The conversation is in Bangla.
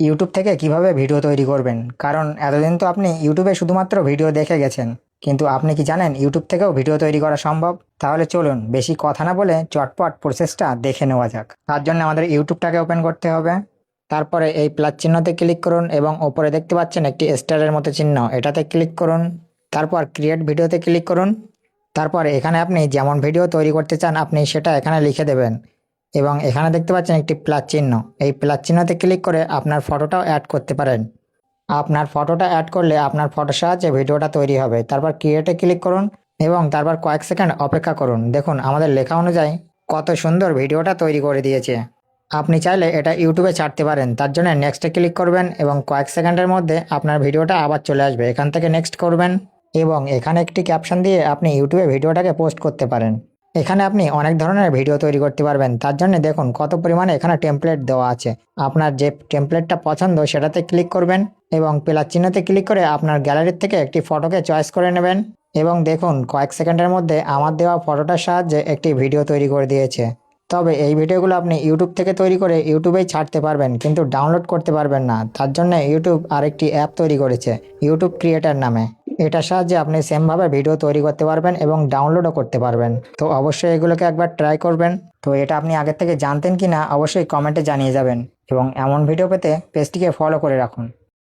ইউটিউব থেকে কিভাবে ভিডিও তৈরি করবেন, কারণ এতদিন তো আপনি ইউটিউবে শুধুমাত্র ভিডিও দেখে গেছেন, কিন্তু আপনি কি জানেন ইউটিউব থেকেও ভিডিও তৈরি করা সম্ভব? তাহলে চলুন বেশি কথা না বলে চটপট প্রসেসটা দেখে নেওয়া যাক। তার জন্য আমাদের ইউটিউবটাকে ওপেন করতে হবে। তারপরে এই প্লাস চিহ্নতে ক্লিক করুন এবং ওপরে দেখতে পাচ্ছেন একটি স্টারের মতো চিহ্ন, এটাতে ক্লিক করুন। তারপর ক্রিয়েট ভিডিওতে ক্লিক করুন। তারপর এখানে আপনি যেমন ভিডিও তৈরি করতে চান আপনি সেটা এখানে লিখে দেবেন এবং এখানে দেখতে পাচ্ছেন একটি প্লাস চিহ্ন, এই প্লাস চিহ্নতে ক্লিক করে আপনার ফটোটাও অ্যাড করতে পারেন। আপনার ফটোটা অ্যাড করলে আপনার ফটোর সাহায্যে ভিডিওটা তৈরি হবে। তারপর ক্রিয়েটে ক্লিক করুন এবং তারপর কয়েক সেকেন্ড অপেক্ষা করুন। দেখুন আমাদের লেখা অনুযায়ী কত সুন্দর ভিডিওটা তৈরি করে দিয়েছে। আপনি চাইলে এটা ইউটিউবে ছাড়তে পারেন, তার জন্য নেক্সটে ক্লিক করবেন এবং কয়েক সেকেন্ডের মধ্যে আপনার ভিডিওটা আবার চলে আসবে। এখান থেকে নেক্সট করবেন এবং এখানে একটি ক্যাপশন দিয়ে আপনি ইউটিউবে ভিডিওটাকে পোস্ট করতে পারেন। এখানে আপনি অনেক ধরনের ভিডিও তৈরি করতে পারবেন, তার জন্য দেখুন কত পরিমাণে এখানে টেমপ্লেট দেওয়া আছে। আপনার যে টেমপ্লেটটা পছন্দ সেটাতে ক্লিক করবেন এবং প্লাস চিহ্নতে ক্লিক করে আপনার গ্যালারির থেকে একটি ফটোকে চয়েস করে নেবেন এবং দেখুন কয়েক সেকেন্ডের মধ্যে আমার দেওয়া ফটোটার সাহায্যে একটি ভিডিও তৈরি করে দিয়েছে। তবে এই ভিডিওগুলো আপনি ইউটিউব থেকে তৈরি করে ইউটিউবেই ছাড়তে পারবেন, কিন্তু ডাউনলোড করতে পারবেন না। তার জন্য ইউটিউব আরেকটি অ্যাপ তৈরি করেছে ইউটিউব ক্রিয়েটার নামে। এটার সাহায্যে আপনি সেমভাবে ভিডিও তৈরি করতে পারবেন এবং ডাউনলোডও করতে পারবেন। তো অবশ্যই এগুলোকে একবার ট্রাই করবেন। তো এটা আপনি আগের থেকে জানতেন কি না অবশ্যই কমেন্টে জানিয়ে যাবেন এবং এমন ভিডিও পেতে পেজটিকে ফলো করে রাখুন।